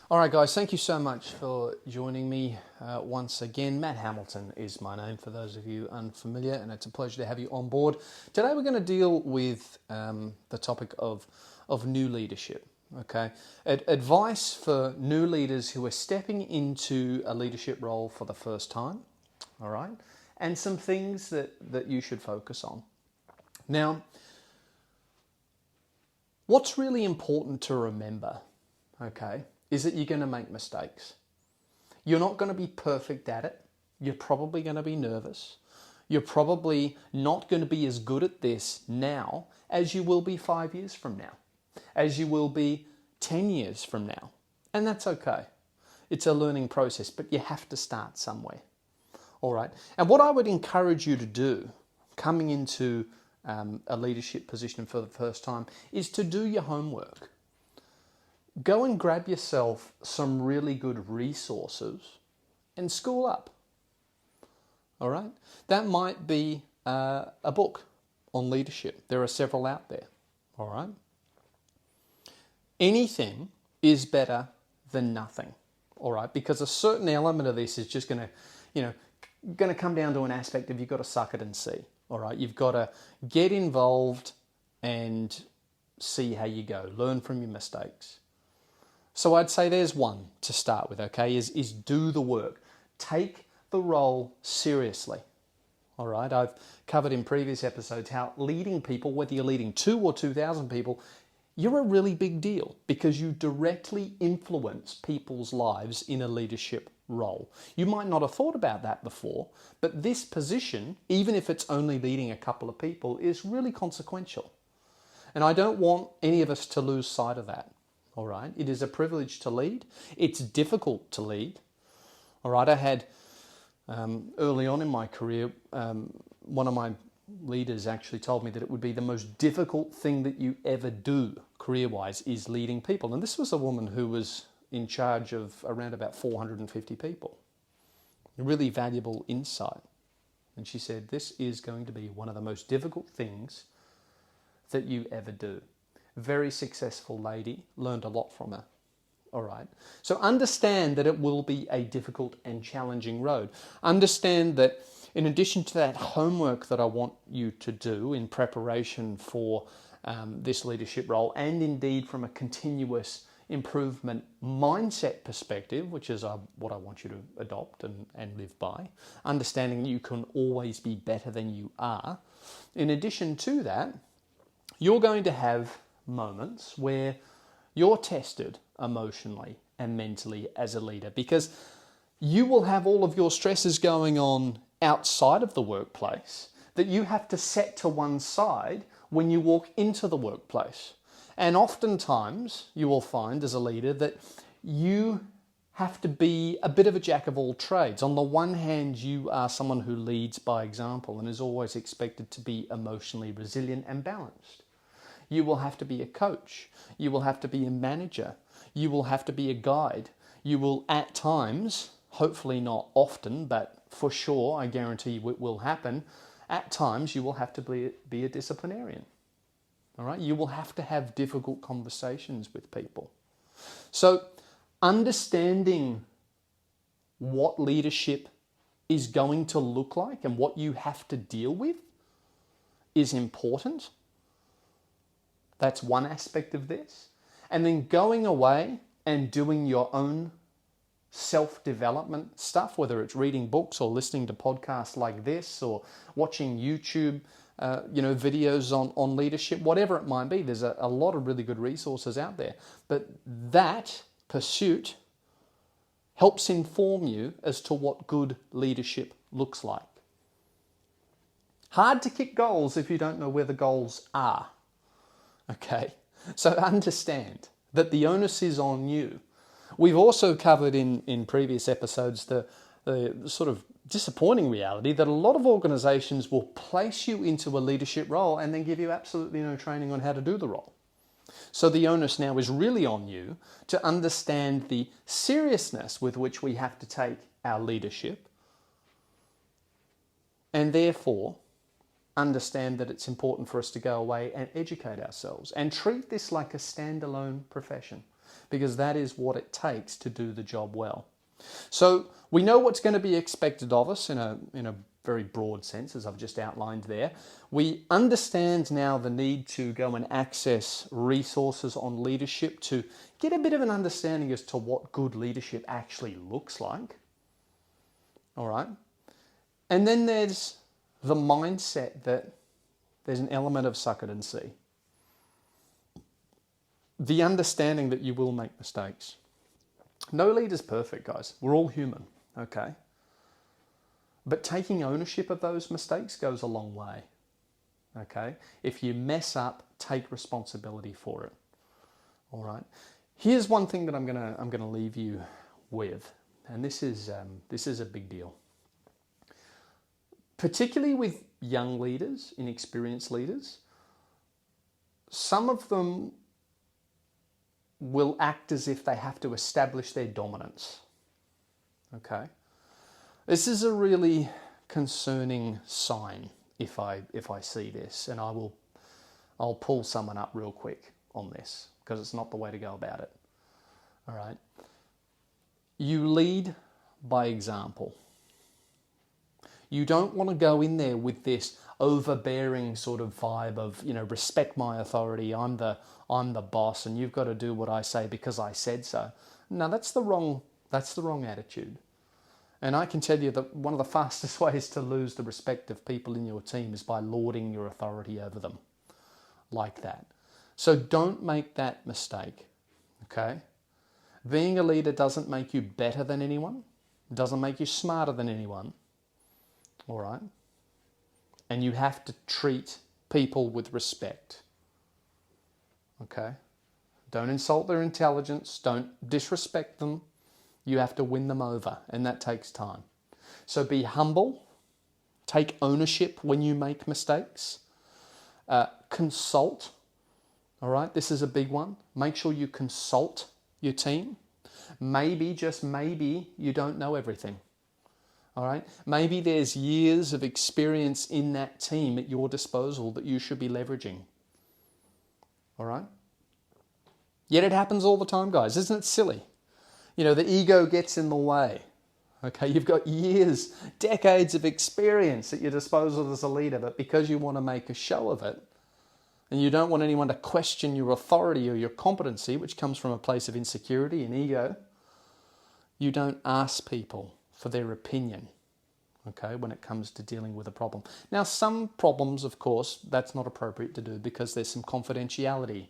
All right, guys, thank you so much for joining me once again. Matt Hamilton is my name for those of you unfamiliar, and it's a pleasure to have you on board. Today we're going to deal with the topic of new leadership. Okay, advice for new leaders who are stepping into a leadership role for the first time. All right, and some things that you should focus on. Now, what's really important to remember, okay, is that you're going to make mistakes. You're not going to be perfect at it. You're probably going to be nervous. You're probably not going to be as good at this now as you will be 5 years from now, as you will be 10 years from now. And that's okay. It's a learning process, but you have to start somewhere. All right. And what I would encourage you to do coming into a leadership position for the first time is to do your homework. Go and grab yourself some really good resources and school up. All right? That might be a book on leadership. There are several out there. All right? Anything is better than nothing. All right? Because a certain element of this is just going to come down to an aspect of you've got to suck it and see. All right? You've got to get involved and see how you go. Learn from your mistakes. So I'd say there's one to start with, okay, is do the work. Take the role seriously. All right, I've covered in previous episodes how leading people, whether you're leading 2 or 2,000 people, you're a really big deal because you directly influence people's lives in a leadership role. You might not have thought about that before, but this position, even if it's only leading a couple of people, is really consequential. And I don't want any of us to lose sight of that. All right, it is a privilege to lead. It's difficult to lead. All right, I had early on in my career, one of my leaders actually told me that it would be the most difficult thing that you ever do career-wise is leading people. And this was a woman who was in charge of around about 450 people. A really valuable insight. And she said, this is going to be one of the most difficult things that you ever do. Very successful lady, learned a lot from her. All right. So understand that it will be a difficult and challenging road. Understand that in addition to that homework that I want you to do in preparation for this leadership role, and indeed from a continuous improvement mindset perspective, which is what I want you to adopt and live by, understanding you can always be better than you are. In addition to that, you're going to have moments where you're tested emotionally and mentally as a leader because you will have all of your stresses going on outside of the workplace that you have to set to one side when you walk into the workplace. And oftentimes you will find as a leader that you have to be a bit of a jack of all trades. On the one hand, you are someone who leads by example and is always expected to be emotionally resilient and balanced. You will have to be a coach. You will have to be a manager. You will have to be a guide. You will at times, hopefully not often, but for sure, I guarantee it will happen, at times you will have to be a disciplinarian. All right? You will have to have difficult conversations with people. So understanding what leadership is going to look like and what you have to deal with is important. That's one aspect of this. And then going away and doing your own self-development stuff, whether it's reading books or listening to podcasts like this or watching YouTube videos on leadership, whatever it might be. There's a lot of really good resources out there. But that pursuit helps inform you as to what good leadership looks like. Hard to kick goals if you don't know where the goals are. Okay, so understand that the onus is on you. We've also covered in previous episodes the sort of disappointing reality that a lot of organizations will place you into a leadership role and then give you absolutely no training on how to do the role. So the onus now is really on you to understand the seriousness with which we have to take our leadership, and therefore understand that it's important for us to go away and educate ourselves and treat this like a standalone profession. because that is what it takes to do the job well. So we know what's going to be expected of us in a very broad sense, as I've just outlined there. We understand now the need to go and access resources on leadership to get a bit of an understanding as to what good leadership actually looks like. All right. And then there's the mindset that there's an element of suck it and see. The understanding that you will make mistakes. No leader's perfect, guys. We're all human, okay? But taking ownership of those mistakes goes a long way, okay? If you mess up, take responsibility for it, all right? Here's one thing that I'm gonna leave you with, and this is a big deal. Particularly with young leaders, inexperienced leaders, some of them will act as if they have to establish their dominance. Okay? This is a really concerning sign if I see this, and I'll pull someone up real quick on this because it's not the way to go about it. All right? You lead by example. You don't want to go in there with this overbearing sort of vibe of, respect my authority, I'm the boss and you've got to do what I say because I said so. No, that's the wrong attitude. And I can tell you that one of the fastest ways to lose the respect of people in your team is by lording your authority over them like that. So don't make that mistake, okay? Being a leader doesn't make you better than anyone, doesn't make you smarter than anyone. All right? And you have to treat people with respect. Okay? Don't insult their intelligence. Don't disrespect them. You have to win them over, and that takes time. So be humble. Take ownership when you make mistakes. Consult. All right? This is a big one. Make sure you consult your team. Maybe, just maybe, you don't know everything. All right. Maybe there's years of experience in that team at your disposal that you should be leveraging. All right. Yet it happens all the time, guys. Isn't it silly? The ego gets in the way. Okay. You've got years, decades of experience at your disposal as a leader, but because you want to make a show of it and you don't want anyone to question your authority or your competency, which comes from a place of insecurity and ego, you don't ask people for their opinion, okay, when it comes to dealing with a problem. Now, some problems, of course, that's not appropriate to do because there's some confidentiality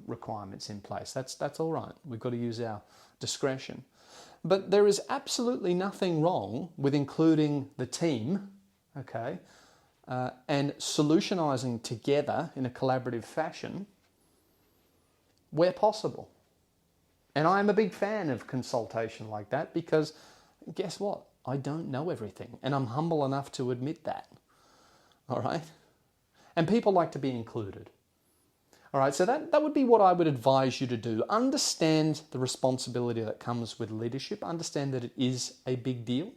requirements in place. That's all right. We've got to use our discretion. But there is absolutely nothing wrong with including the team, okay, and solutionizing together in a collaborative fashion where possible. And I'm a big fan of consultation like that because guess what? I don't know everything, and I'm humble enough to admit that. All right? And people like to be included. All right, so that would be what I would advise you to do. Understand the responsibility that comes with leadership. Understand that it is a big deal,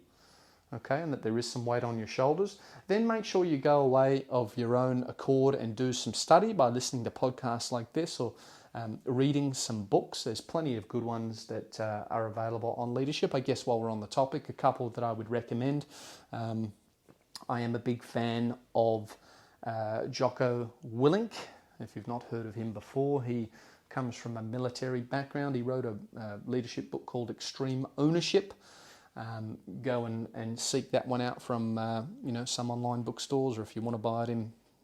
okay, and that there is some weight on your shoulders. Then make sure you go away of your own accord and do some study by listening to podcasts like this or reading some books. There's plenty of good ones that are available on leadership. I guess while we're on the topic, a couple that I would recommend. I am a big fan of Jocko Willink. If you've not heard of him before, he comes from a military background. He wrote a leadership book called Extreme Ownership. Go and seek that one out from some online bookstores, or if you want to buy it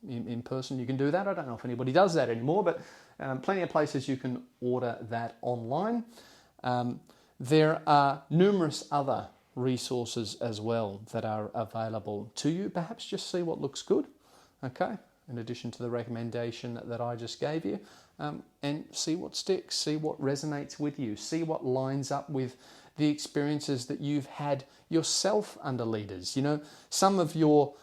in person, you can do that. I don't know if anybody does that anymore, but plenty of places you can order that online. There are numerous other resources as well that are available to you. Perhaps just see what looks good, okay, in addition to the recommendation that I just gave you, and see what sticks, see what resonates with you, see what lines up with the experiences that you've had yourself under leaders. Some of your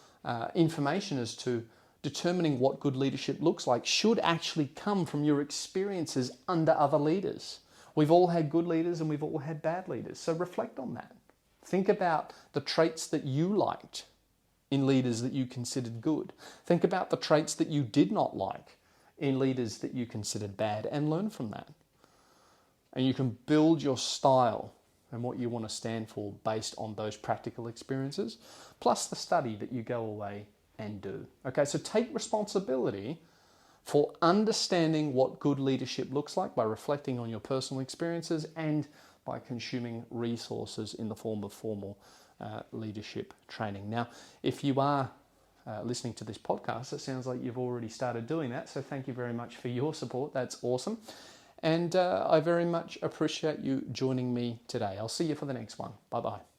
information as to determining what good leadership looks like should actually come from your experiences under other leaders. We've all had good leaders and we've all had bad leaders. So reflect on that. Think about the traits that you liked in leaders that you considered good. Think about the traits that you did not like in leaders that you considered bad and learn from that. And you can build your style and what you want to stand for based on those practical experiences, plus the study that you go away and do. Okay, so take responsibility for understanding what good leadership looks like by reflecting on your personal experiences and by consuming resources in the form of formal leadership training. Now, if you are listening to this podcast, it sounds like you've already started doing that, so thank you very much for your support. That's awesome. And I very much appreciate you joining me today. I'll see you for the next one. Bye-bye.